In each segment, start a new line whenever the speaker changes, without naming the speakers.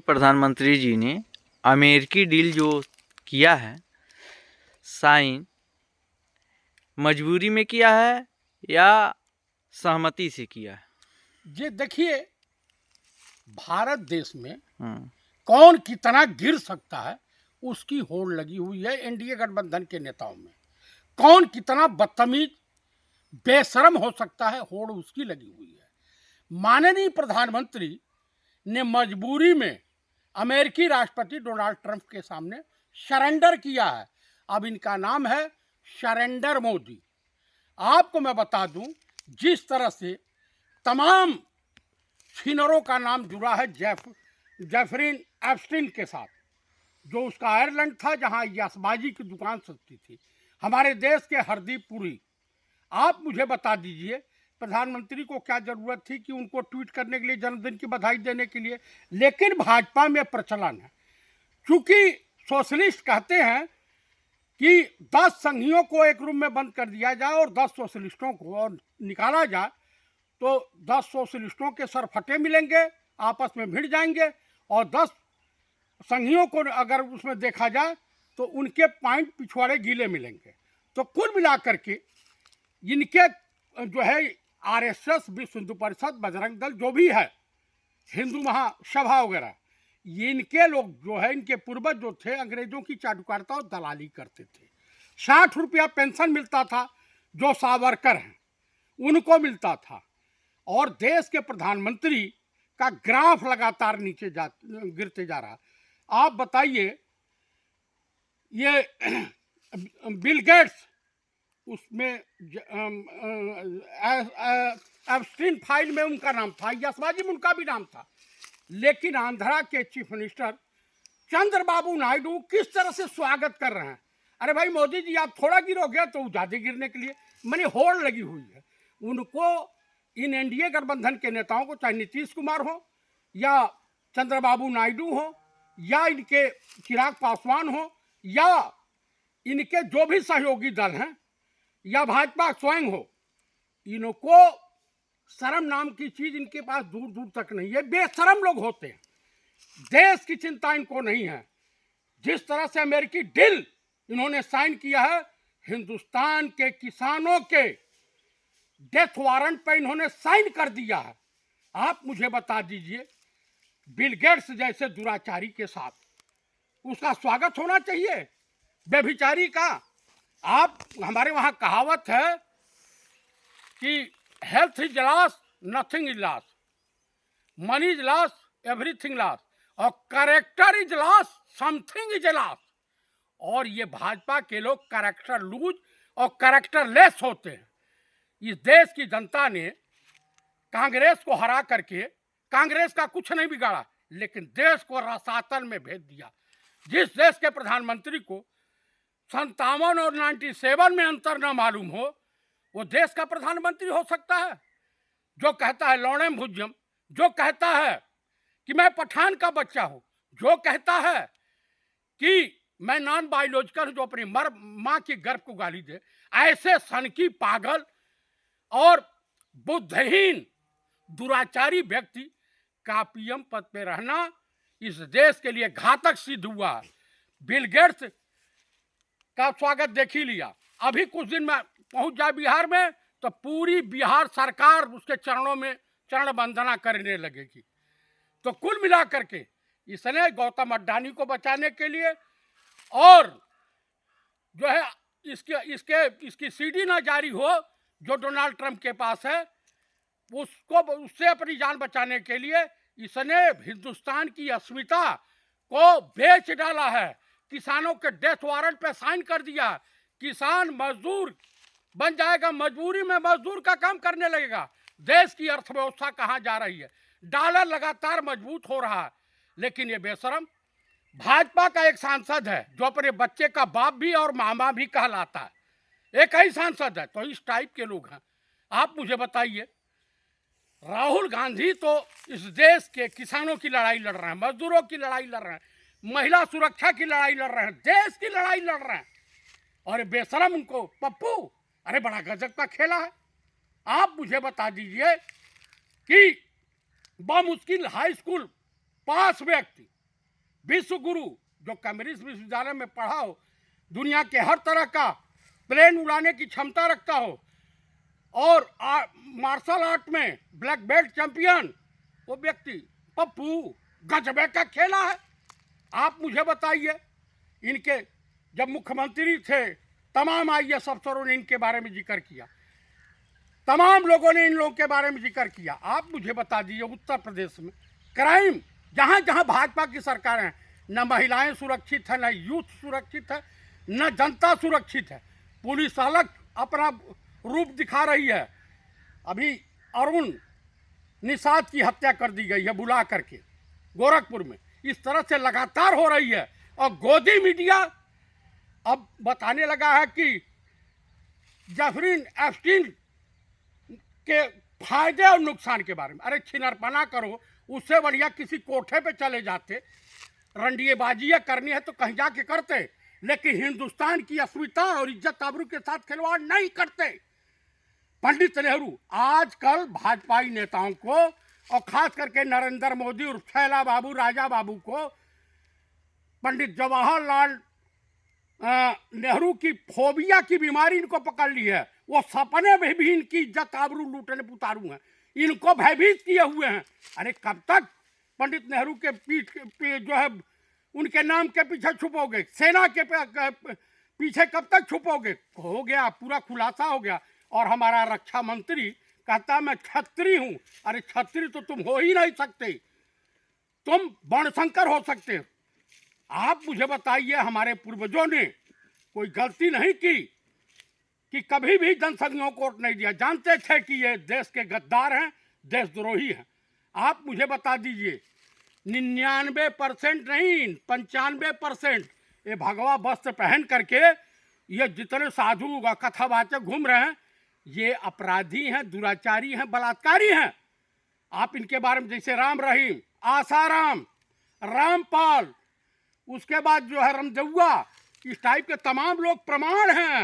प्रधानमंत्री जी ने अमेरिकी डील जो किया है साइन, मजबूरी में किया है या सहमति से किया है?
ये देखिए, भारत देश में कौन कितना गिर सकता है उसकी होड़ लगी हुई है एनडीए गठबंधन के नेताओं में। कौन कितना बदतमीज बेशरम हो सकता है, होड़ उसकी लगी हुई है। माननीय प्रधानमंत्री ने मजबूरी में अमेरिकी राष्ट्रपति डोनाल्ड ट्रंप के सामने सरेंडर किया है। अब इनका नाम है सरेंडर मोदी। आपको मैं बता दूं, जिस तरह से तमाम छीनरों का नाम जुड़ा है जेफरीन एप्स्टीन के साथ, जो उसका आयरलैंड था जहां यशबाजी की दुकान सस्ती थी, हमारे देश के हरदीप पुरी। आप मुझे बता दीजिए, प्रधानमंत्री को क्या जरूरत थी कि उनको ट्वीट करने के लिए, जन्मदिन की बधाई देने के लिए? लेकिन भाजपा में प्रचलन है, क्योंकि सोशलिस्ट कहते हैं कि 10 संघियों को एक रूम में बंद कर दिया जाए और 10 सोशलिस्टों को निकाला जाए तो 10 सोशलिस्टों के सर फटे मिलेंगे, आपस में भिड़ जाएंगे, और 10 संघियों को अगर उसमें देखा जाए तो उनके पॉइंट पिछवाड़े गीले मिलेंगे। तो कुल मिलाकर के इनके जो है आरएसएस, विश्व हिंदू परिषद, बजरंग दल, जो भी है, हिंदू महासभा वगैरह, इनके लोग जो है, इनके पूर्वज जो थे, अंग्रेजों की चाटुकारिता और दलाली करते थे। 60 रुपया पेंशन मिलता था, जो सावरकर हैं उनको मिलता था, और देश के प्रधानमंत्री का ग्राफ लगातार नीचे गिरते जा रहा। आप बताइए, ये बिल गेट्स, उसमें एप्स्टीन फाइल में उनका नाम था, यशबाजी में उनका भी नाम था, लेकिन आंध्रा के चीफ मिनिस्टर चंद्रबाबू नायडू किस तरह से स्वागत कर रहे हैं। अरे भाई मोदी जी, आप थोड़ा गिरोगे तो ज़्यादा गिरने के लिए मैंने होड़ लगी हुई है। उनको, इन एनडीए गठबंधन के नेताओं को, चाहे नीतीश कुमार हो या चंद्रबाबू नायडू हो या इनके चिराग पासवान हो या इनके जो भी सहयोगी दल हैं या भाजपा स्वयं हो, इनको शर्म नाम की चीज इनके पास दूर दूर तक नहीं है। बेशरम लोग होते हैं, देश की चिंता इनको नहीं है। जिस तरह से अमेरिकी डील इन्होंने साइन किया है, हिंदुस्तान के किसानों के डेथ वारंट पर इन्होंने साइन कर दिया है। आप मुझे बता दीजिए, बिल गेट्स जैसे दुराचारी के साथ उसका स्वागत होना चाहिए, व्यभिचारी का। आप, हमारे वहाँ कहावत है कि health is loss, nothing is loss, money is loss, everything loss, और character is loss, something is loss. और ये भाजपा के लोग कैरेक्टर लूज और कैरेक्टर लेस होते हैं। इस देश की जनता ने कांग्रेस को हरा करके, कांग्रेस का कुछ नहीं बिगाड़ा, लेकिन देश को रसातल में भेज दिया। जिस देश के प्रधानमंत्री को 57 और 97 में अंतर न मालूम हो, वो देश का प्रधानमंत्री हो सकता है? जो कहता है लौड़म भुजम, जो कहता है कि मैं पठान का बच्चा हूं, जो कहता है कि मैं नॉन बायोलॉजिकल हूं, जो अपनी माँ की गर्भ को गाली दे, ऐसे सनकी, पागल और बुद्धहीन दुराचारी व्यक्ति का पीएम पद पे रहना इस देश के लिए घातक सिद्ध हुआ। बिल गेट्स का स्वागत देख ही लिया, अभी कुछ दिन में पहुंच जाए बिहार में तो पूरी बिहार सरकार उसके चरणों में चरण वंदना करने लगेगी। तो कुल मिलाकर के इसने गौतम अड्डानी को बचाने के लिए, और जो है इसकी सीडी ना जारी हो जो डोनाल्ड ट्रंप के पास है, उससे अपनी जान बचाने के लिए इसने हिंदुस्तान की अस्मिता को बेच डाला है। किसानों के डेथ वारंट पे साइन कर दिया। किसान मजदूर बन जाएगा, मजबूरी में मजदूर का काम करने लगेगा। देश की अर्थव्यवस्था कहाँ जा रही है? डॉलर लगातार मजबूत हो रहा है, लेकिन ये बेशरम भाजपा का एक सांसद है जो अपने बच्चे का बाप भी और मामा भी कहलाता है, एक ही सांसद है। तो इस टाइप के लोग हैं। आप मुझे बताइए, राहुल गांधी तो इस देश के किसानों की लड़ाई लड़ रहे हैं, मजदूरों की लड़ाई लड़ रहे हैं, महिला सुरक्षा की लड़ाई लड़ रहे हैं, देश की लड़ाई लड़ रहे हैं, और बेशरम उनको पप्पू, अरे बड़ा गजब का खेला है। आप मुझे बता दीजिए कि बमुश्किल हाई स्कूल पास व्यक्ति विश्व गुरु जो कम्युनिस्ट विश्वविद्यालय में पढ़ा हो, दुनिया के हर तरह का प्लेन उड़ाने की क्षमता रखता हो और मार्शल आर्ट में ब्लैक बेल्ट चैंपियन, वो व्यक्ति पप्पू गजबे का खेला है। आप मुझे बताइए, इनके जब मुख्यमंत्री थे तमाम IAS अफसरों ने इनके बारे में जिक्र किया, तमाम लोगों ने इन लोगों के बारे में जिक्र किया। आप मुझे बता दीजिए, उत्तर प्रदेश में क्राइम जहाँ जहाँ भाजपा की सरकार है, न महिलाएं सुरक्षित है, न यूथ सुरक्षित है, न जनता सुरक्षित है। पुलिस अलग अपना रूप दिखा रही है। अभी अरुण निषाद की हत्या कर दी गई है बुला करके गोरखपुर में। इस तरह से लगातार हो रही है और गोदी मीडिया अब बताने लगा है कि जफरीन एप्स्टीन के फायदे और नुकसान के बारे में। अरे छिनरपना करो, उससे बढ़िया किसी कोठे पे चले जाते। रंडियेबाजियाँ करनी है तो कहीं जाके करते, लेकिन हिंदुस्तान की अस्मिता और इज्जत आबरू के साथ खिलवाड़ नहीं करते। पंडित नेहरू आजकल भाजपाई नेताओं को और खास करके नरेंद्र मोदी और छैला बाबू राजा बाबू को पंडित जवाहरलाल नेहरू की फोबिया की बीमारी इनको पकड़ ली है। वो सपने में भी इनकी इज्जत आबरू लूटने पुतारू हैं, इनको भयभीत किए हुए हैं। अरे कब तक पंडित नेहरू के पीठ पे जो है उनके नाम के पीछे छुपोगे? सेना के पीछे कब तक छुपोगे? हो गया, पूरा खुलासा हो गया। और हमारा रक्षा मंत्री कहता मैं छत्री हूं। अरे छत्री तो तुम हो ही नहीं सकते, तुम वर्णशंकर हो सकते हो। आप मुझे बताइए, हमारे पूर्वजों ने कोई गलती नहीं की कि कभी भी जनसंघियों को वोट नहीं दिया? जानते थे कि ये देश के गद्दार हैं, देशद्रोही हैं। आप मुझे बता दीजिए, 99% नहीं 95% ये भगवा वस्त्र पहन करके ये जितने साधु कथावाचक घूम रहे हैं, ये अपराधी हैं, दुराचारी हैं, बलात्कारी हैं। आप इनके बारे में जैसे राम रहीम, आसाराम, रामपाल, उसके बाद जो है रमजौआ, इस टाइप के तमाम लोग प्रमाण हैं।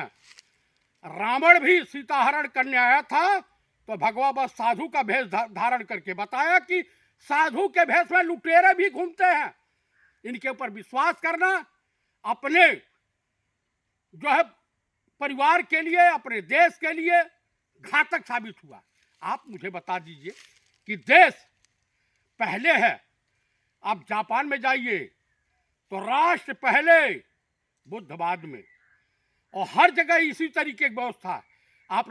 रावण भी सीता हरण करने आया था तो भगवा बस साधु का भेष धारण करके बताया कि साधु के भेष में लुटेरे भी घूमते हैं। इनके ऊपर विश्वास करना अपने जो है परिवार के लिए, अपने देश के लिए घातक साबित हुआ। आप मुझे बता दीजिए कि देश पहले है। आप जापान में जाइए तो राष्ट्र पहले, बुद्ध बाद में, और हर जगह इसी तरीके की व्यवस्था। आप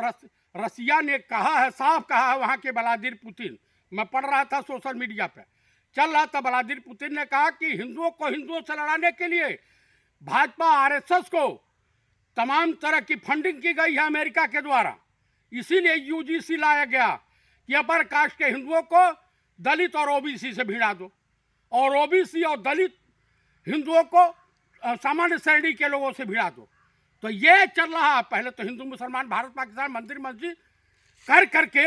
रसिया ने कहा है, साफ कहा है, वहाँ के व्लादिमीर पुतिन, मैं पढ़ रहा था सोशल मीडिया पे चल रहा था, व्लादिमीर पुतिन ने कहा कि हिंदुओं को हिंदुओं से लड़ाने के लिए भाजपा RSS को तमाम तरह की फंडिंग की गई है अमेरिका के द्वारा। इसीलिए UGC लाया गया कि अपर कास्ट के हिंदुओं को दलित और OBC से भिड़ा दो, और OBC और दलित हिंदुओं को सामान्य श्रेणी के लोगों से भिड़ा दो। तो ये चल रहा है। पहले तो हिंदू मुसलमान, भारत पाकिस्तान, मंदिर मस्जिद कर करके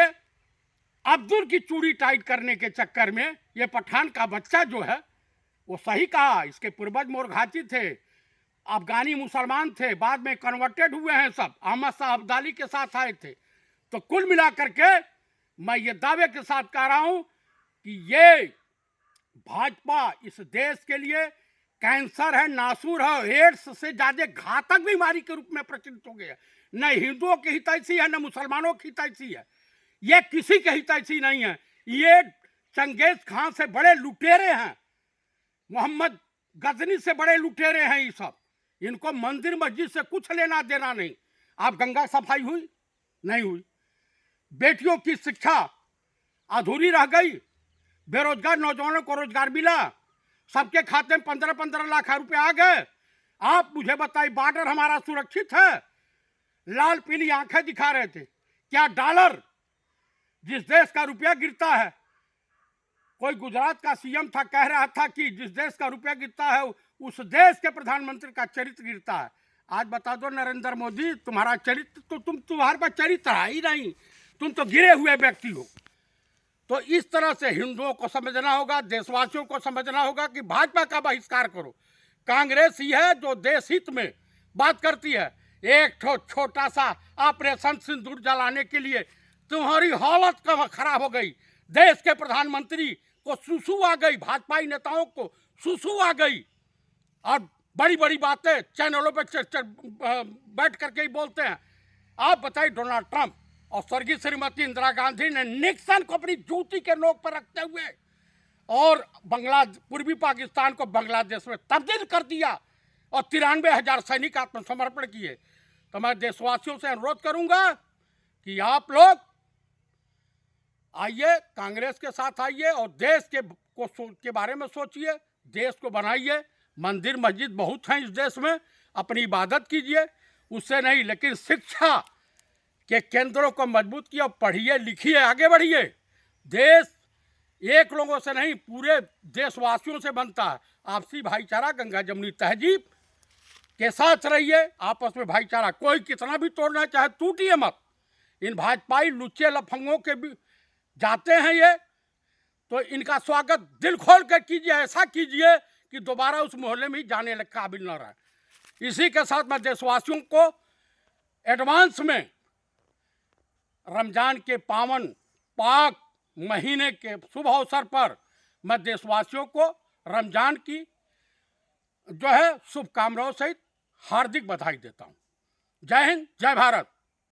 अब्दुल की चूड़ी टाइट करने के चक्कर में ये पठान का बच्चा जो है, वो सही कहा, इसके पूर्वज मोरघाची थे, अफगानी मुसलमान थे, बाद में कन्वर्टेड हुए हैं सब, अहमद शाह अब्दाली के साथ आए थे। तो कुल मिलाकर के मैं ये दावे के साथ कह रहा हूं कि ये भाजपा इस देश के लिए कैंसर है, नासूर है, एड्स से ज्यादा घातक बीमारी के रूप में प्रचलित हो गया। न हिंदुओं की हितैषी है, न मुसलमानों की हितैषी है, ये किसी के हितैषी नहीं है। ये चंगेज खान से बड़े लुटेरे हैं, मोहम्मद गजनी से बड़े लुटेरे हैं ये सब। इनको मंदिर मस्जिद से कुछ लेना देना नहीं। आप गंगा सफाई हुई? नहीं हुई। बेटियों की शिक्षा अधूरी रह गई, बेरोजगार नौजवानों को रोजगार मिला, सबके खाते में 15-15 लाख रुपए आ गए। आप मुझे बताइए, बॉर्डर हमारा सुरक्षित है? लाल पीली आंखें दिखा रहे थे। क्या डॉलर, जिस देश का रुपया गिरता है, कोई गुजरात का CM था, कह रहा था कि जिस देश का रुपया गिरता है उस देश के प्रधानमंत्री का चरित्र गिरता है। आज बता दो नरेंद्र मोदी, तुम्हारा चरित्र तो तुम्हारे पास चरित्र है ही नहीं, तुम तो गिरे हुए व्यक्ति हो। तो इस तरह से हिंदुओं को समझना होगा, देशवासियों को समझना होगा कि भाजपा का बहिष्कार करो। कांग्रेस ही है जो देश हित में बात करती है। एक छोटा सा ऑपरेशन सिंदूर जलाने के लिए तुम्हारी हालत कब खराब हो गई। देश के प्रधानमंत्री को सुसु आ गई, भाजपाई नेताओं को सुसु आ गई और बड़ी बड़ी बातें चैनलों पे बैठ करके ही बोलते हैं। आप बताइए, डोनाल्ड ट्रंप और स्वर्गीय श्रीमती इंदिरा गांधी ने निक्सन को अपनी जूती के नोक पर रखते हुए और पूर्वी पाकिस्तान को बांग्लादेश में तब्दील कर दिया और 93,000 सैनिक आत्मसमर्पण किए। तो मैं देशवासियों से अनुरोध करूंगा कि आप लोग आइए, कांग्रेस के साथ आइए और देश के बारे में सोचिए, देश को बनाइए। मंदिर मस्जिद बहुत हैं इस देश में, अपनी इबादत कीजिए, उससे नहीं, लेकिन शिक्षा के केंद्रों को मजबूत किए, पढ़िए लिखिए, आगे बढ़िए। देश एक लोगों से नहीं, पूरे देशवासियों से बनता है। आपसी भाईचारा, गंगा जमुनी तहजीब के साथ रहिए, आपस में भाईचारा। कोई कितना भी तोड़ना चाहे, टूटिए मत। इन भाजपाई लुच्चे लफंगों के भी जाते हैं ये, तो इनका स्वागत दिल खोल कर कीजिए, ऐसा कीजिए कि दोबारा उस मोहल्ले में ही जाने के काबिल न रहे। इसी के साथ मैं देशवासियों को एडवांस में रमजान के पावन पाक महीने के शुभ अवसर पर मैं देशवासियों को रमजान की जो है शुभकामनाओं सहित हार्दिक बधाई देता हूँ। जय हिंद, जय भारत।